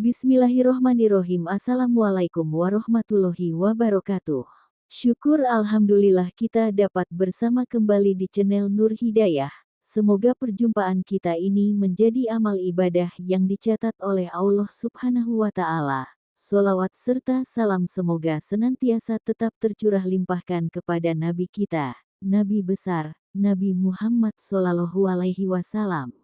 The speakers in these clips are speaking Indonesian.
Bismillahirrohmanirrohim. Assalamualaikum warahmatullahi wabarakatuh. Syukur alhamdulillah kita dapat bersama kembali di channel Nur Hidayah. Semoga perjumpaan kita ini menjadi amal ibadah yang dicatat oleh Allah Subhanahu wa Ta'ala. Sholawat serta salam semoga senantiasa tetap tercurah limpahkan kepada Nabi kita, Nabi besar, Nabi Muhammad Shallallahu Alaihi Wasallam.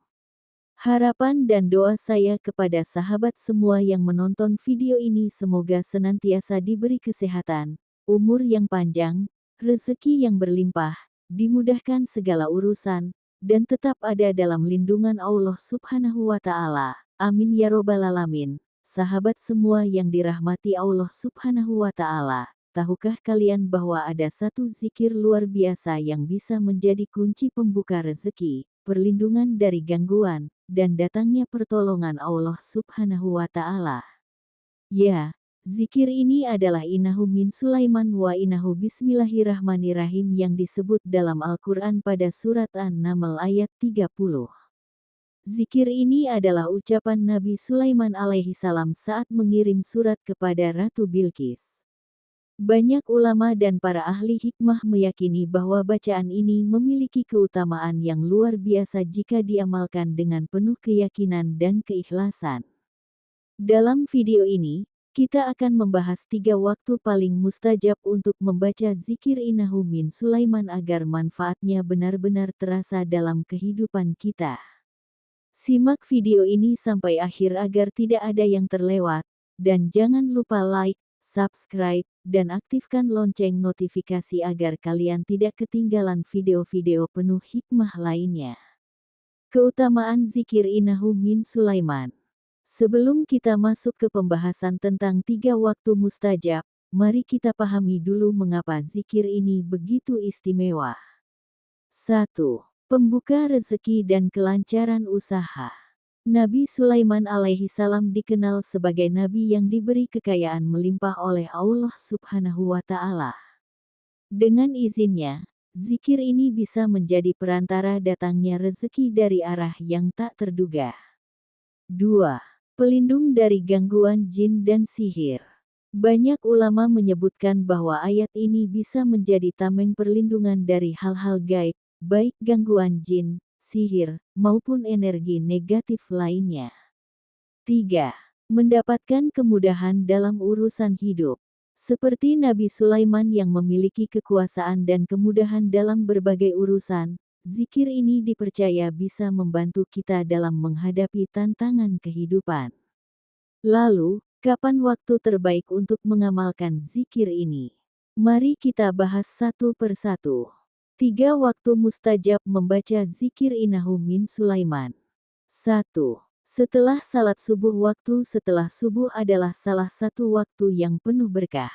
Harapan dan doa saya kepada sahabat semua yang menonton video ini semoga senantiasa diberi kesehatan, umur yang panjang, rezeki yang berlimpah, dimudahkan segala urusan, dan tetap ada dalam lindungan Allah Subhanahu wa Ta'ala. Amin ya robbal alamin. Sahabat semua yang dirahmati Allah Subhanahu wa Ta'ala, tahukah kalian bahwa ada satu zikir luar biasa yang bisa menjadi kunci pembuka rezeki, perlindungan dari gangguan, dan datangnya pertolongan Allah Subhanahu wa Ta'ala? Ya, zikir ini adalah Innahu min Sulaiman wa innahu bismillahirrahmanirrahim yang disebut dalam Al-Quran pada surat An-Naml ayat 30. Zikir ini adalah ucapan Nabi Sulaiman alaihi salam saat mengirim surat kepada Ratu Bilqis. Banyak ulama dan para ahli hikmah meyakini bahwa bacaan ini memiliki keutamaan yang luar biasa jika diamalkan dengan penuh keyakinan dan keikhlasan. Dalam video ini, kita akan membahas 3 waktu paling mustajab untuk membaca zikir Innahu min Sulaiman agar manfaatnya benar-benar terasa dalam kehidupan kita. Simak video ini sampai akhir agar tidak ada yang terlewat, dan jangan lupa like, subscribe, dan aktifkan lonceng notifikasi agar kalian tidak ketinggalan video-video penuh hikmah lainnya. Keutamaan zikir Innahu min Sulaiman. Sebelum kita masuk ke pembahasan tentang 3 waktu mustajab, mari kita pahami dulu mengapa zikir ini begitu istimewa. 1. Pembuka rezeki dan kelancaran usaha. Nabi Sulaiman alaihi salam dikenal sebagai nabi yang diberi kekayaan melimpah oleh Allah Subhanahu wa Ta'ala. Dengan izinnya, zikir ini bisa menjadi perantara datangnya rezeki dari arah yang tak terduga. 2. Pelindung dari gangguan jin dan sihir. Banyak ulama menyebutkan bahwa ayat ini bisa menjadi tameng perlindungan dari hal-hal gaib, baik gangguan jin, sihir, maupun energi negatif lainnya. 3. Mendapatkan kemudahan dalam urusan hidup. Seperti Nabi Sulaiman yang memiliki kekuasaan dan kemudahan dalam berbagai urusan, zikir ini dipercaya bisa membantu kita dalam menghadapi tantangan kehidupan. Lalu, kapan waktu terbaik untuk mengamalkan zikir ini? Mari kita bahas satu persatu. 3 waktu mustajab membaca zikir Innahu min Sulaiman. 1. Setelah salat subuh. Waktu setelah subuh adalah salah satu waktu yang penuh berkah.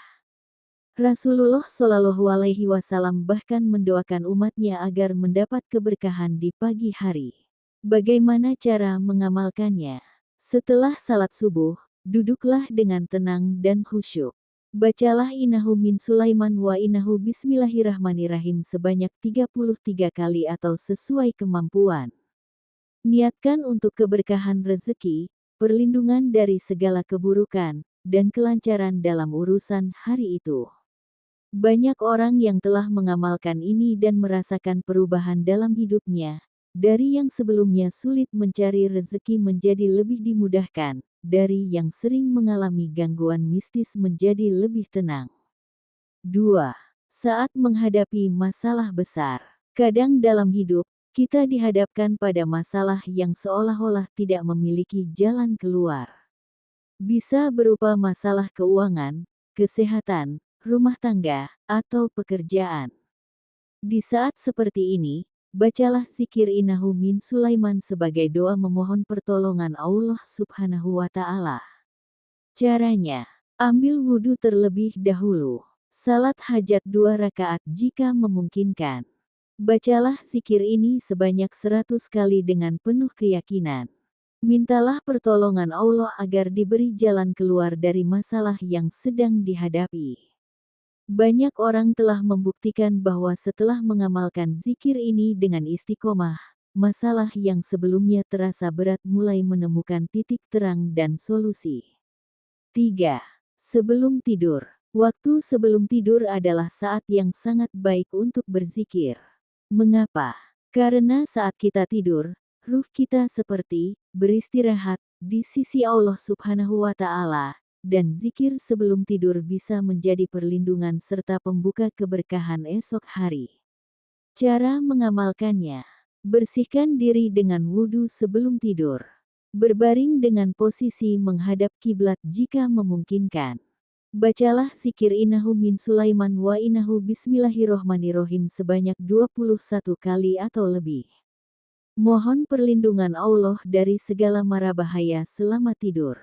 Rasulullah Shallallahu Alaihi Wasallam bahkan mendoakan umatnya agar mendapat keberkahan di pagi hari. Bagaimana cara mengamalkannya? Setelah salat subuh, duduklah dengan tenang dan khusyuk. Bacalah Innahu min Sulaiman wa innahu bismillahirrahmanirrahim sebanyak 33 kali atau sesuai kemampuan. Niatkan untuk keberkahan rezeki, perlindungan dari segala keburukan, dan kelancaran dalam urusan hari itu. Banyak orang yang telah mengamalkan ini dan merasakan perubahan dalam hidupnya. Dari yang sebelumnya sulit mencari rezeki menjadi lebih dimudahkan. Dari yang sering mengalami gangguan mistis menjadi lebih tenang. 2. Saat menghadapi masalah besar. Kadang dalam hidup, kita dihadapkan pada masalah yang seolah-olah tidak memiliki jalan keluar. Bisa berupa masalah keuangan, kesehatan, rumah tangga, atau pekerjaan. Di saat seperti ini, bacalah zikir Innahu min Sulaiman sebagai doa memohon pertolongan Allah Subhanahu wa Ta'ala. Caranya, ambil wudhu terlebih dahulu. Salat hajat 2 rakaat jika memungkinkan. Bacalah zikir ini sebanyak 100 kali dengan penuh keyakinan. Mintalah pertolongan Allah agar diberi jalan keluar dari masalah yang sedang dihadapi. Banyak orang telah membuktikan bahwa setelah mengamalkan zikir ini dengan istiqomah, masalah yang sebelumnya terasa berat mulai menemukan titik terang dan solusi. 3. Sebelum tidur. Waktu sebelum tidur adalah saat yang sangat baik untuk berzikir. Mengapa? Karena saat kita tidur, ruh kita seperti beristirahat di sisi Allah Subhanahu wa Ta'ala, dan zikir sebelum tidur bisa menjadi perlindungan serta pembuka keberkahan esok hari. Cara mengamalkannya: bersihkan diri dengan wudhu sebelum tidur. Berbaring dengan posisi menghadap kiblat jika memungkinkan. Bacalah zikir innahu min Sulaiman wa innahu bismillahirrohmanirrohim sebanyak 21 kali atau lebih. Mohon perlindungan Allah dari segala mara bahaya selama tidur.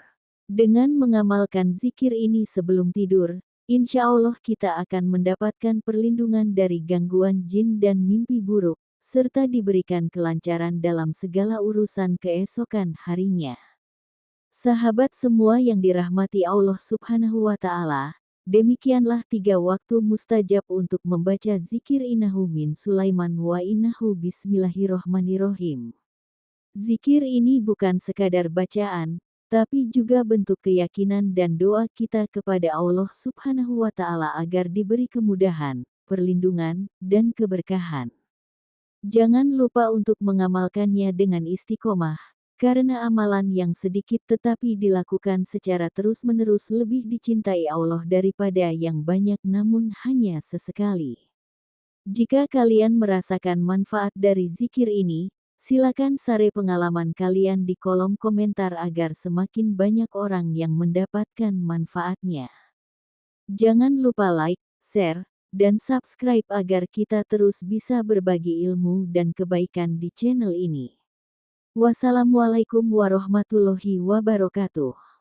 Dengan mengamalkan zikir ini sebelum tidur, insya Allah kita akan mendapatkan perlindungan dari gangguan jin dan mimpi buruk, serta diberikan kelancaran dalam segala urusan keesokan harinya. Sahabat semua yang dirahmati Allah Subhanahu wa Ta'ala, demikianlah 3 waktu mustajab untuk membaca zikir innahu min Sulaiman wa innahu bismillahirrohmanirrohim. Zikir ini bukan sekadar bacaan, tapi juga bentuk keyakinan dan doa kita kepada Allah Subhanahu wa Ta'ala agar diberi kemudahan, perlindungan, dan keberkahan. Jangan lupa untuk mengamalkannya dengan istiqomah, karena amalan yang sedikit tetapi dilakukan secara terus-menerus lebih dicintai Allah daripada yang banyak namun hanya sesekali. Jika kalian merasakan manfaat dari zikir ini, silakan share pengalaman kalian di kolom komentar agar semakin banyak orang yang mendapatkan manfaatnya. Jangan lupa like, share, dan subscribe agar kita terus bisa berbagi ilmu dan kebaikan di channel ini. Wassalamualaikum warahmatullahi wabarakatuh.